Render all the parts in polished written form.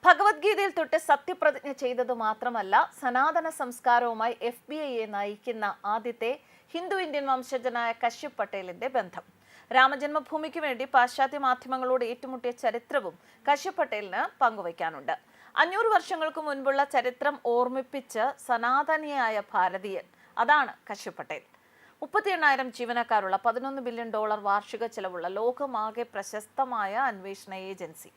ഭഗവത്ഗീതയിൽ തൊട്ട് സത്യപ്രതിജ്ഞ ചെയ്തതു മാത്രമല്ല, സനാതന സംസ്കാരവുമായി FBI നയിക്കുന്ന ആദ്യത്തെ ഹിന്ദു ഇന്ത്യൻ വംശജനായ കശ്യപ് പട്ടേലിന്റെ ബന്ധം. രാമജന്മഭൂമിക്ക് വേണ്ടി പാശ്ചാത്യ മാധ്യമങ്ങളോട് ഏറ്റുമുട്ടിയ ചരിത്രവും കശ്യപ് പട്ടേലിന് പങ്കുവയ്ക്കാനുണ്ട്. 500 വർഷങ്ങൾക്ക് മുൻപുള്ള ചരിത്രം ഓർമ്മിപ്പിച്ച് സനാതനിയായ ഭാരതീയൻ, അതാണ് കശ്യപ് പട്ടേൽ. 38,000 ജീവനക്കാരുള്ള $11 ബില്യൺ വാർഷിക ചെലവുള്ള ലോകമാകെ പ്രശസ്തമായ അന്വേഷണ ഏജൻസി.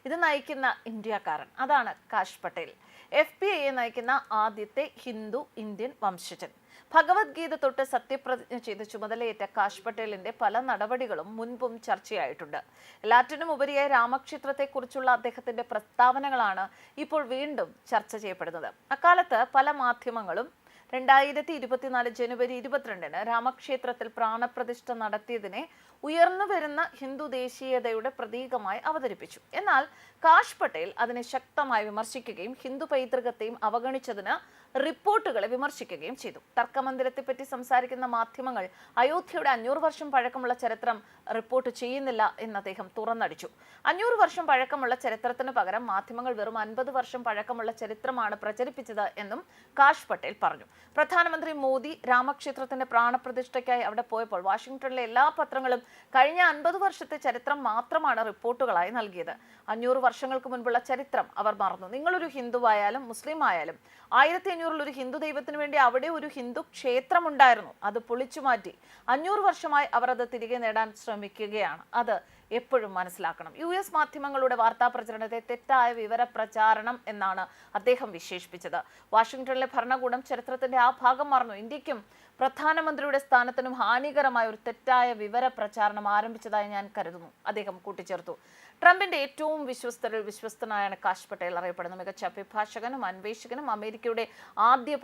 ഇത് നയിക്കുന്ന ഇന്ത്യക്കാരൻ, അതാണ് കാഷ് പട്ടേൽ. FBI നയിക്കുന്ന ആദ്യത്തെ ഹിന്ദു ഇന്ത്യൻ വംശജൻ. ഭഗവത്ഗീത തൊട്ട് സത്യപ്രതിജ്ഞ ചെയ്ത് ചുമതലയേറ്റ കാഷ് പട്ടേലിന്റെ പല നടപടികളും മുൻപും ചർച്ചയായിട്ടുണ്ട്. എല്ലാറ്റിനും ഉപരിയായി രാമക്ഷേത്രത്തെക്കുറിച്ചുള്ള അദ്ദേഹത്തിന്റെ പ്രസ്താവനകളാണ് ഇപ്പോൾ വീണ്ടും ചർച്ച ചെയ്യപ്പെടുന്നത്. അക്കാലത്ത് പല മാധ്യമങ്ങളും 2024 ജനുവരി 22 രാമക്ഷേത്രത്തിൽ പ്രാണപ്രതിഷ്ഠ നടത്തിയതിനെ ഉയർന്നു വരുന്ന ഹിന്ദു ദേശീയതയുടെ പ്രതീകമായി അവതരിപ്പിച്ചു. എന്നാൽ കാഷ് പട്ടേൽ അതിനെ ശക്തമായി വിമർശിക്കുകയും ഹിന്ദു പൈതൃകത്തെയും അവഗണിച്ചതിന് റിപ്പോർട്ടുകളെ വിമർശിക്കുകയും ചെയ്തു. തർക്കമന്ദിരത്തെപ്പറ്റി സംസാരിക്കുന്ന മാധ്യമങ്ങൾ അയോധ്യയുടെ 500 വർഷം പഴക്കമുള്ള ചരിത്രം റിപ്പോർട്ട് ചെയ്യുന്നില്ല എന്ന് അദ്ദേഹം തുറന്നടിച്ചു. 500 വർഷം പഴക്കമുള്ള ചരിത്രത്തിന് പകരം മാധ്യമങ്ങൾ വെറും 50 വർഷം പഴക്കമുള്ള ചരിത്രമാണ് പ്രചരിപ്പിച്ചത് എന്നും കാഷ് പട്ടേൽ പറഞ്ഞു. പ്രധാനമന്ത്രി മോദി രാമക്ഷേത്രത്തിന്റെ പ്രാണപ്രതിഷ്ഠയ്ക്കായി അവിടെ പോയപ്പോൾ വാഷിംഗ്ടണിലെ എല്ലാ പത്രങ്ങളും കഴിഞ്ഞ 50 വർഷത്തെ ചരിത്രം മാത്രമാണ് റിപ്പോർട്ടുകളായി നൽകിയത്. 500 വർഷങ്ങൾക്ക് മുൻപുള്ള ചരിത്രം അവർ മറന്നു. നിങ്ങളൊരു ഹിന്ദുവായാലും മുസ്ലിം ആയാലും 1500 ഒരു ഹിന്ദു ദൈവത്തിന് വേണ്ടി അവിടെ ഒരു ഹിന്ദു ക്ഷേത്രമുണ്ടായിരുന്നു. അത് പൊളിച്ചു മാറ്റി 500 വർഷമായി അവർ അത് തിരികെ നേടാൻ ശ്രമിക്കുകയാണ്. അത് എപ്പോഴും മനസ്സിലാക്കണം. US മാധ്യമങ്ങളുടെ വാർത്താ പ്രചരണത്തെ തെറ്റായ വിവര പ്രചാരണം എന്നാണ് അദ്ദേഹം വിശേഷിപ്പിച്ചത്. വാഷിംഗ്ടണിലെ ഭരണകൂടം ചരിത്രത്തിന്റെ ആ ഭാഗം മറന്നു. ഇന്ത്യക്കും പ്രധാനമന്ത്രിയുടെ സ്ഥാനത്തിനും ഹാനികരമായ ഒരു തെറ്റായ വിവര പ്രചാരണം ആരംഭിച്ചതായി ഞാൻ കരുതുന്നു, അദ്ദേഹം കൂട്ടിച്ചേർത്തു. ട്രംപിന്റെ ഏറ്റവും വിശ്വസ്തനായാണ് കാഷ് പട്ടേൽ അറിയപ്പെടുന്നത്. മികച്ച അഭിഭാഷകനും അന്വേഷകനും അമേരിക്കയുടെ ആദ്യ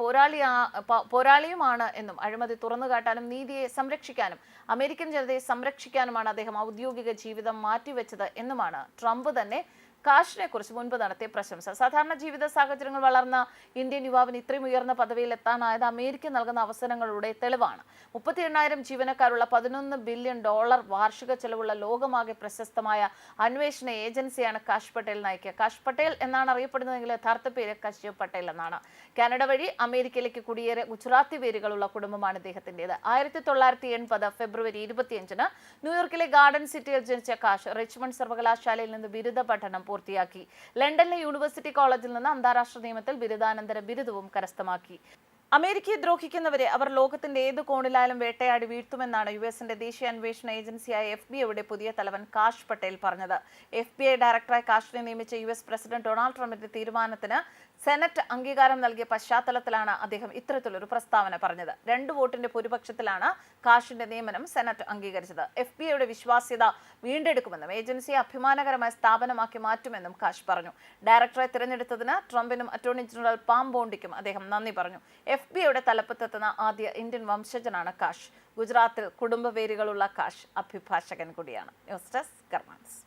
പോരാളിയുമാണ് എന്നും അഴിമതി തുറന്നുകാട്ടാനും നീതിയെ സംരക്ഷിക്കാനും അമേരിക്കൻ ജനതയെ സംരക്ഷിക്കാനുമാണ് അദ്ദേഹം ഔദ്യോഗിക ജീവിതം മാറ്റിവെച്ചത് എന്നുമാണ് ട്രംപ് തന്നെ കാഷിനെ കുറിച്ച് മുൻപ് നടത്തിയ പ്രശംസ. സാധാരണ ജീവിത സാഹചര്യങ്ങൾ വളർന്ന ഇന്ത്യൻ യുവാവിന് ഇത്രയും ഉയർന്ന പദവിയിൽ എത്താനായത് അമേരിക്ക നൽകുന്ന അവസരങ്ങളുടെ തെളിവാണ്. 38,000 ജീവനക്കാരുള്ള $11 ബില്യൺ വാർഷിക ചെലവുള്ള ലോകമാകെ പ്രശസ്തമായ അന്വേഷണ ഏജൻസിയാണ് കാഷ് പട്ടേൽ നയിക്കുക. കാഷ് പട്ടേൽ എന്നാണ് അറിയപ്പെടുന്നതെങ്കിൽ യഥാർത്ഥ പേര് കശ്യപ് പട്ടേൽ എന്നാണ്. കാനഡ വഴി അമേരിക്കയിലേക്ക് കുടിയേറിയ ഗുജറാത്തി പേരുകളുള്ള കുടുംബമാണ് ഇദ്ദേഹത്തിൻ്റെത്. 1980 ഫെബ്രുവരി 25 ന്യൂയോർക്കിലെ ഗാർഡൻ സിറ്റിയിൽ ജനിച്ച കാഷ് റിച്ച്മണ്ട് സർവകലാശാലയിൽ നിന്ന് ബിരുദ പഠനം പൂർത്തിയാക്കി. ലണ്ടനിലെ യൂണിവേഴ്സിറ്റി കോളേജിൽ നിന്ന് അന്താരാഷ്ട്ര നിയമത്തിൽ ബിരുദാനന്തര ബിരുദവും കരസ്ഥമാക്കി. അമേരിക്കയെ ദ്രോഹിക്കുന്നവരെ അവർ ലോകത്തിന്റെ ഏത് കോണിലായാലും വേട്ടയാടി വീഴ്ത്തുമെന്നാണ് US ദേശീയ അന്വേഷണ ഏജൻസിയായ FBI പുതിയ തലവൻ കാഷ് പട്ടേൽ പറഞ്ഞത്. FBI ഡയറക്ടറായി കാഷിനെ നിയമിച്ച US പ്രസിഡന്റ് ഡൊണാൾഡ് ട്രംപിന്റെ തീരുമാനത്തിന് സെനറ്റ് അംഗീകാരം നൽകിയ പശ്ചാത്തലത്തിലാണ് അദ്ദേഹം ഇത്തരത്തിലൊരു പ്രസ്താവന പറഞ്ഞത്. 2 വോട്ടിന്റെ ഭൂരിപക്ഷത്തിലാണ് കാഷിന്റെ നിയമനം സെനറ്റ് അംഗീകരിച്ചത്. FBI വിശ്വാസ്യത വീണ്ടെടുക്കുമെന്നും ഏജൻസിയെ അഭിമാനകരമായ സ്ഥാപനമാക്കി മാറ്റുമെന്നും കാഷ് പറഞ്ഞു. ഡയറക്ടറെ തിരഞ്ഞെടുത്തതിന് ട്രംപിനും അറ്റോർണി ജനറൽ പാം ബോണ്ടിക്കും അദ്ദേഹം നന്ദി പറഞ്ഞു. FBI തലപ്പത്തെത്തുന്ന ആദ്യ ഇന്ത്യൻ വംശജനാണ് കാഷ്. ഗുജറാത്തിൽ കുടുംബ വേരുകളുള്ള കാഷ് അഭിഭാഷകൻ കൂടിയാണ്. News desk കർമാൻസ്.